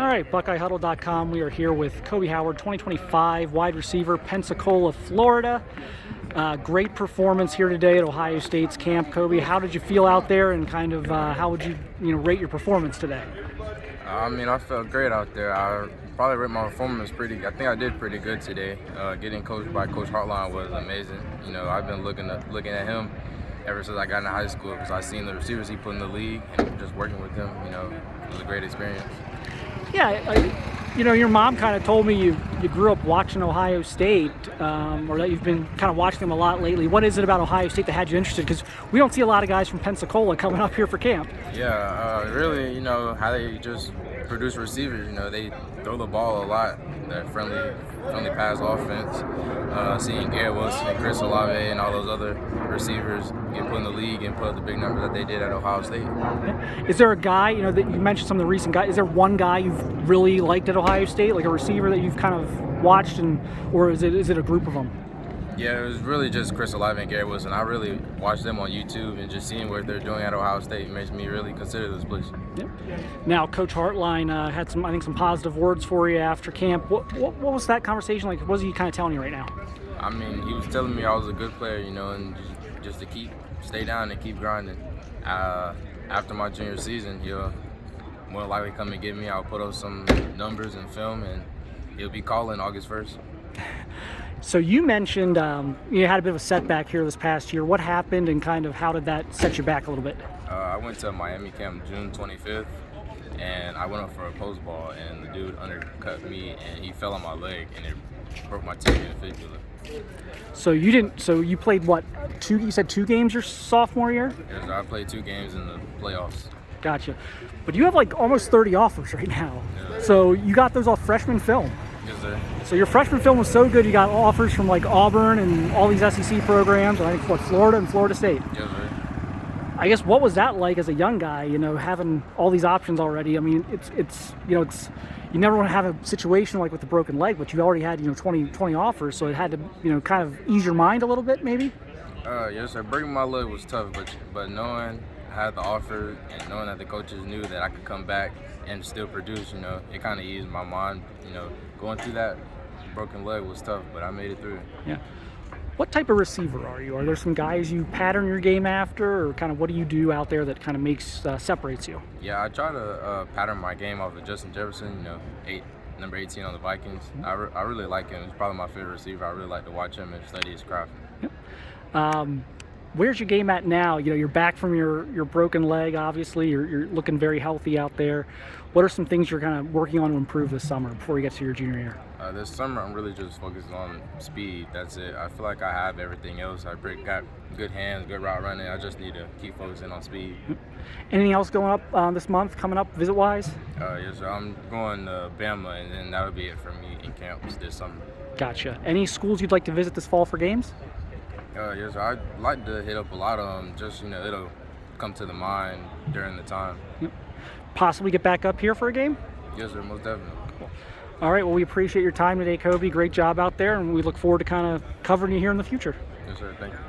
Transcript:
All right, BuckeyeHuddle.com. We are here with Koby Howard, 2025 wide receiver, Pensacola, Florida. Great performance here today at Ohio State's camp. Koby, how did you feel out there, and kind of how would you rate your performance today? I felt great out there. I probably rate my performance I think I did pretty good today. Getting coached by Coach Hartline was amazing. I've been looking at him ever since I got into high school because I've seen the receivers he put in the league, and just working with him, it was a great experience. Yeah, your mom kind of told me you grew up watching Ohio State, or that you've been kind of watching them a lot lately. What is it about Ohio State that had you interested? Because we don't see a lot of guys from Pensacola coming up here for camp. Yeah, really, how they just produce receivers. They throw the ball a lot. That friendly pass offense. Seeing Garrett Wilson and Chris Olave and all those other receivers get put in the league and put up the big numbers that they did at Ohio State. Is there a guy, that you mentioned some of the recent guys, is there one guy you've really liked at Ohio State, like a receiver that you've kind of watched, or is it a group of them? Yeah, it was really just Chris Olave and Garrett Wilson. I really watched them on YouTube, and just seeing what they're doing at Ohio State makes me really consider this place. Yep. Now, Coach Hartline had some positive words for you after camp. What was that conversation like? What is he kind of telling you right now? He was telling me I was a good player, and just to stay down and keep grinding. After my junior season, he'll more likely come and get me. I'll put up some numbers and film, and he'll be calling August 1st. So you mentioned you had a bit of a setback here this past year. What happened, and kind of how did that set you back a little bit? I went to Miami camp June 25th, and I went up for a post ball, and the dude undercut me, and he fell on my leg, and it broke my tibia and fibula. So you played what? You said 2 games your sophomore year? Yes, I played 2 games in the playoffs. Gotcha. But you have like almost 30 offers right now. Yeah. So you got those off freshman film. Yes, sir. So your freshman film was so good, you got offers from like Auburn and all these SEC programs, and I think Florida and Florida State. Yes, sir. I guess, what was that like as a young guy, having all these options already? It's you never want to have a situation like with the broken leg, but you already had 20 offers, so it had to kind of ease your mind a little bit, maybe. Yes, sir. Breaking my leg was tough, but knowing I had the offer and knowing that the coaches knew that I could come back and still produce, it kind of eased my mind. Going through that broken leg was tough, but I made it through. Yeah. What type of receiver are you? Are there some guys you pattern your game after, or kind of what do you do out there that kind of separates you? Yeah, I try to pattern my game off of Justin Jefferson, number 18 on the Vikings. I really like him. He's probably my favorite receiver. I really like to watch him and study his craft. Yep. Where's your game at now? You're back from your broken leg, obviously. You're looking very healthy out there. What are some things you're kind of working on to improve this summer before you get to your junior year? This summer, I'm really just focused on speed. That's it. I feel like I have everything else. I got good hands, good route running. I just need to keep focusing on speed. Anything else going up this month, coming up visit-wise? Yes, sir. I'm going to Bama, and then that would be it for me in camps this summer. Gotcha. Any schools you'd like to visit this fall for games? Yes, sir. I'd like to hit up a lot of them. Just, it'll come to the mind during the time. Yep. Possibly get back up here for a game? Yes, sir. Most definitely. Cool. All right. Well, we appreciate your time today, Koby. Great job out there, and we look forward to kind of covering you here in the future. Yes, sir. Thank you.